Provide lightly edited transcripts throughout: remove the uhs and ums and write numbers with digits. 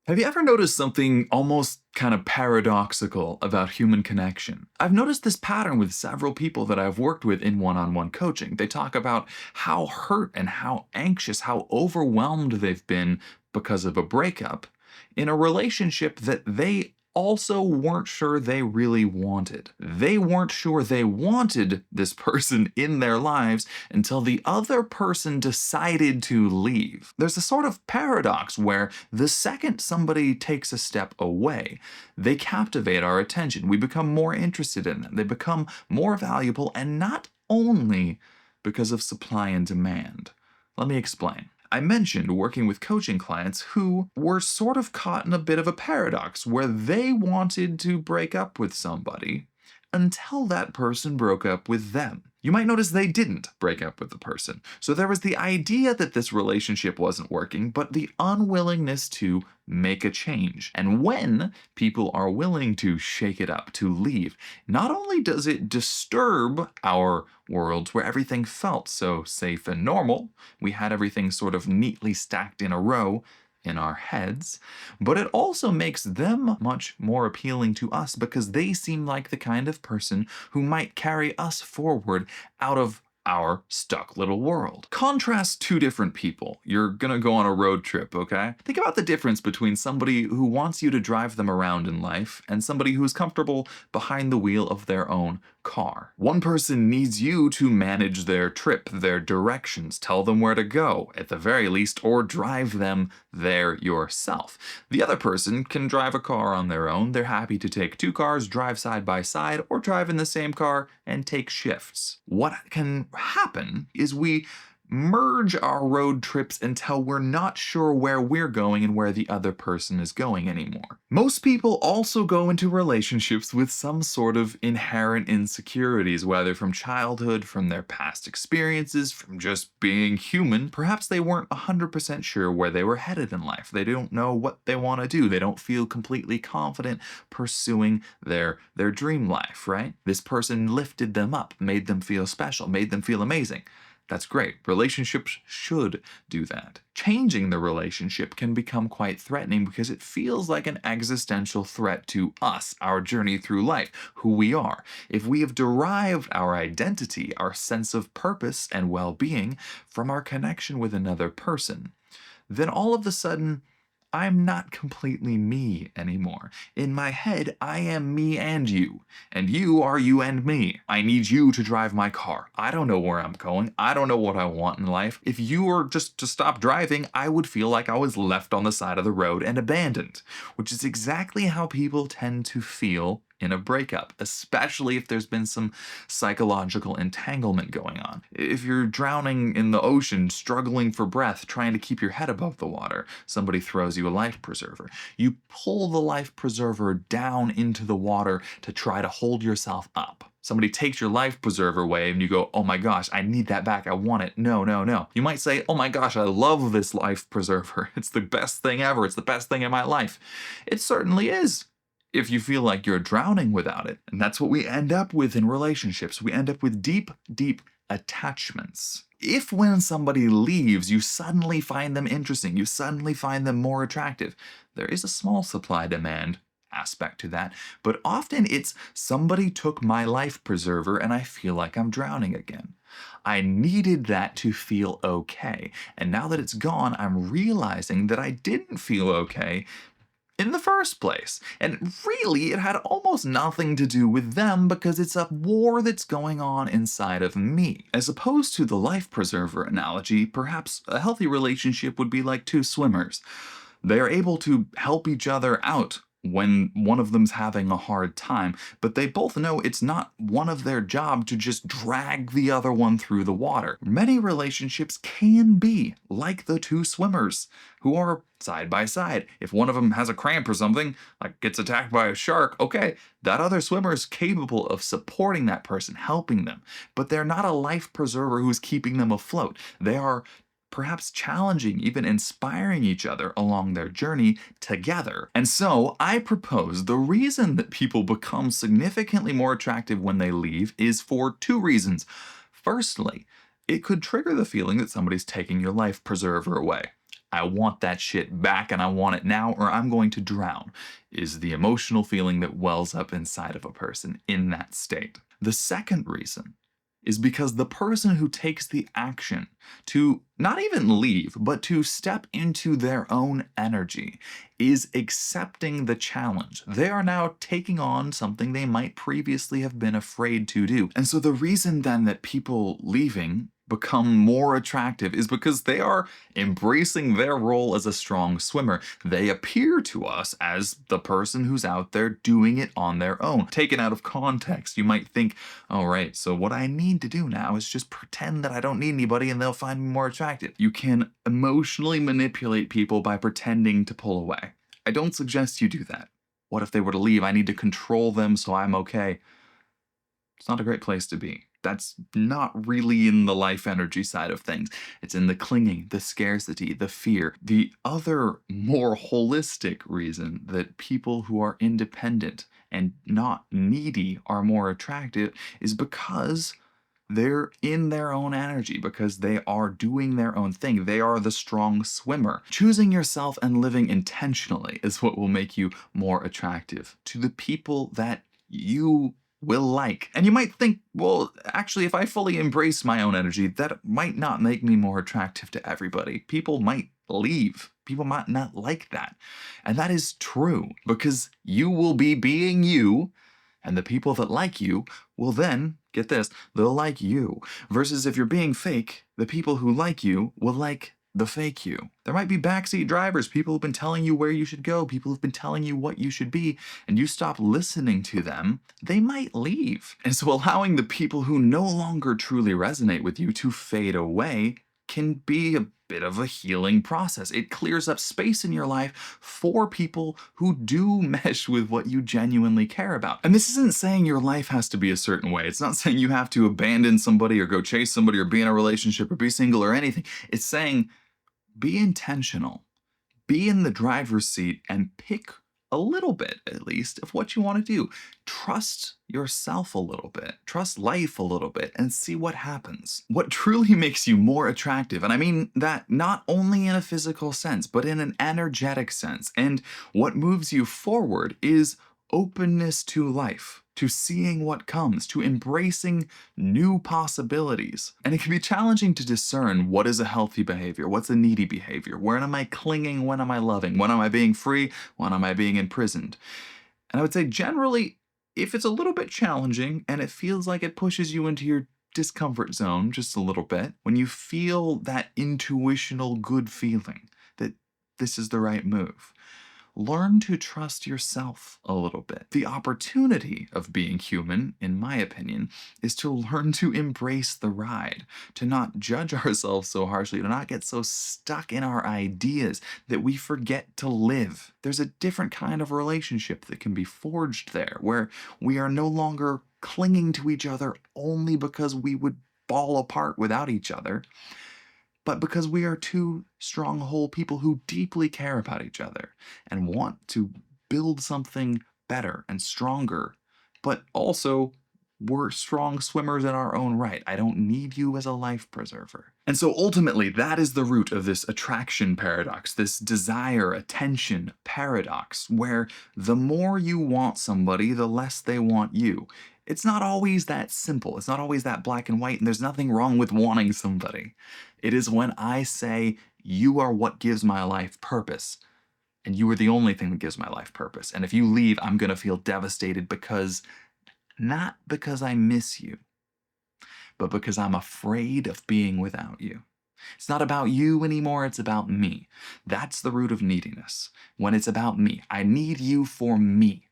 Have you ever noticed something almost kind of paradoxical about human connection? I've noticed this pattern with several people that I've worked with in one on one coaching. They talk about how hurt and how anxious, how overwhelmed they've been because of a breakup in a relationship that they also weren't sure they really wanted. They weren't sure they wanted this person in their lives until the other person decided to leave. There's a sort of paradox where the second somebody takes a step away, they captivate our attention. We become more interested in them. They become more valuable, and not only because of supply and demand. Let me explain. I mentioned working with coaching clients who were sort of caught in a bit of a paradox where they wanted to break up with somebody until that person broke up with them. You might notice they didn't break up with the person. So there was the idea that this relationship wasn't working, but the unwillingness to make a change. And when people are willing to shake it up, to leave, not only does it disturb our worlds where everything felt so safe and normal, we had everything sort of neatly stacked in a row in our heads, but it also makes them much more appealing to us because they seem like the kind of person who might carry us forward out of our stuck little world. Contrast two different people. You're gonna go on a road trip, okay? Think about the difference between somebody who wants you to drive them around in life and somebody who's comfortable behind the wheel of their own car. One person needs you to manage their trip, their directions, tell them where to go, at the very least, or drive them there yourself. The other person can drive a car on their own. They're happy to take two cars, drive side by side, or drive in the same car and take shifts. What can happen is we merge our road trips until we're not sure where we're going and where the other person is going anymore. Most people also go into relationships with some sort of inherent insecurities, whether from childhood, from their past experiences, from just being human. Perhaps they weren't 100% sure where they were headed in life. They don't know what they want to do. They don't feel completely confident pursuing their dream life, right? This person lifted them up, made them feel special, made them feel amazing. That's great. Relationships should do that. Changing the relationship can become quite threatening because it feels like an existential threat to us, our journey through life, who we are. If we have derived our identity, our sense of purpose and well-being from our connection with another person, then all of a sudden, I'm not completely me anymore. In my head, I am me and you are you and me. I need you to drive my car. I don't know where I'm going. I don't know what I want in life. If you were just to stop driving, I would feel like I was left on the side of the road and abandoned, which is exactly how people tend to feel in a breakup, especially if there's been some psychological entanglement going on. If you're drowning in the ocean, struggling for breath, trying to keep your head above the water, somebody throws you a life preserver. You pull the life preserver down into the water to try to hold yourself up. Somebody takes your life preserver away and you go, oh my gosh, I need that back. I want it. No, no, no. You might say, oh my gosh, I love this life preserver. It's the best thing ever. It's the best thing in my life. It certainly is, if you feel like you're drowning without it. And that's what we end up with in relationships. We end up with deep, deep attachments. If when somebody leaves, you suddenly find them interesting, you suddenly find them more attractive, there is a small supply-demand aspect to that, but often it's somebody took my life preserver and I feel like I'm drowning again. I needed that to feel okay, and now that it's gone, I'm realizing that I didn't feel okay in the first place. And really, it had almost nothing to do with them because it's a war that's going on inside of me. As opposed to the life preserver analogy, perhaps a healthy relationship would be like two swimmers. They are able to help each other out when one of them's having a hard time, but they both know it's not one of their job to just drag the other one through the water. Many relationships can be like the two swimmers who are side by side. If one of them has a cramp or something, like gets attacked by a shark, okay, that other swimmer is capable of supporting that person, helping them, but they're not a life preserver who's keeping them afloat. They are perhaps challenging, even inspiring each other along their journey together. And so I propose the reason that people become significantly more attractive when they leave is for two reasons. Firstly, it could trigger the feeling that somebody's taking your life preserver away. I want that shit back and I want it now or I'm going to drown, is the emotional feeling that wells up inside of a person in that state. The second reason is because the person who takes the action to not even leave, but to step into their own energy is accepting the challenge. They are now taking on something they might previously have been afraid to do. And so the reason then that people leaving become more attractive is because they are embracing their role as a strong swimmer. They appear to us as the person who's out there doing it on their own. Taken out of context, you might think, all right, so what I need to do now is just pretend that I don't need anybody and they'll find me more attractive. You can emotionally manipulate people by pretending to pull away. I don't suggest you do that. What if they were to leave? I need to control them so I'm okay. It's not a great place to be. That's not really in the life energy side of things. It's in the clinging, the scarcity, the fear. The other more holistic reason that people who are independent and not needy are more attractive is because they're in their own energy, because they are doing their own thing. They are the strong swimmer. Choosing yourself and living intentionally is what will make you more attractive to the people that you will like. And you might think, well, actually, if I fully embrace my own energy, that might not make me more attractive to everybody. People might leave. People might not like that. And that is true because you will be being you, and the people that like you will then, get this, they'll like you. Versus if you're being fake, the people who like you will like the fake you. There might be backseat drivers, people who've been telling you where you should go, people who've been telling you what you should be, and you stop listening to them, they might leave. And so allowing the people who no longer truly resonate with you to fade away can be a bit of a healing process. It clears up space in your life for people who do mesh with what you genuinely care about. And this isn't saying your life has to be a certain way. It's not saying you have to abandon somebody or go chase somebody or be in a relationship or be single or anything. It's saying be intentional, be in the driver's seat and pick a little bit, at least, of what you want to do. Trust yourself a little bit, trust life a little bit, and see what happens. What truly makes you more attractive, and I mean that not only in a physical sense, but in an energetic sense, and what moves you forward is openness to life, to seeing what comes, to embracing new possibilities. And it can be challenging to discern what is a healthy behavior, what's a needy behavior, when am I clinging, when am I loving, when am I being free, when am I being imprisoned. And I would say generally, if it's a little bit challenging and it feels like it pushes you into your discomfort zone just a little bit, when you feel that intuitional good feeling that this is the right move, learn to trust yourself a little bit. The opportunity of being human, in my opinion, is to learn to embrace the ride, to not judge ourselves so harshly, to not get so stuck in our ideas that we forget to live. There's a different kind of relationship that can be forged there, where we are no longer clinging to each other only because we would fall apart without each other, but because we are two strong, whole people who deeply care about each other and want to build something better and stronger, but also we're strong swimmers in our own right. I don't need you as a life preserver. And so ultimately, that is the root of this attraction paradox, this desire, attention paradox, where the more you want somebody, the less they want you. It's not always that simple. It's not always that black and white, and there's nothing wrong with wanting somebody. It is when I say, you are what gives my life purpose, and you are the only thing that gives my life purpose. And if you leave, I'm going to feel devastated because, not because I miss you, but because I'm afraid of being without you. It's not about you anymore, it's about me. That's the root of neediness. When it's about me, I need you for me.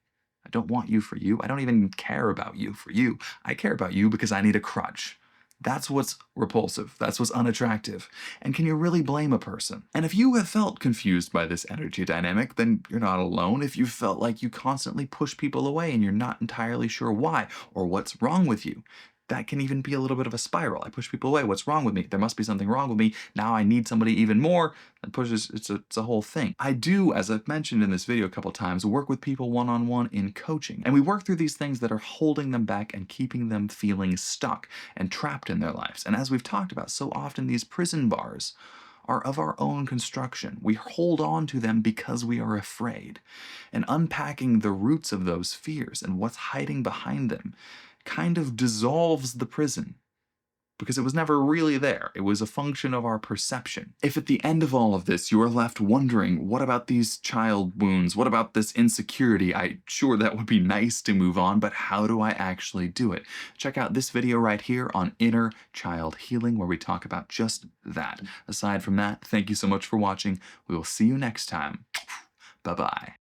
I don't want you for you. I don't even care about you for you. I care about you because I need a crutch. That's what's repulsive. That's what's unattractive. And can you really blame a person? And if you have felt confused by this energy dynamic, then you're not alone. If you felt like you constantly push people away and you're not entirely sure why or what's wrong with you, that can even be a little bit of a spiral. I push people away. What's wrong with me? There must be something wrong with me. Now I need somebody even more. That pushes, it's a whole thing. I do, as I've mentioned in this video a couple times, work with people one-on-one in coaching. And we work through these things that are holding them back and keeping them feeling stuck and trapped in their lives. And as we've talked about, so often these prison bars are of our own construction. We hold on to them because we are afraid. And unpacking the roots of those fears and what's hiding behind them kind of dissolves the prison, because it was never really there. It was a function of our perception. If at the end of all of this you are left wondering, what about these child wounds? What about this insecurity? Sure, that would be nice to move on, but how do I actually do it? Check out this video right here on inner child healing, where we talk about just that. Aside from that, thank you so much for watching. We will see you next time. Bye-bye.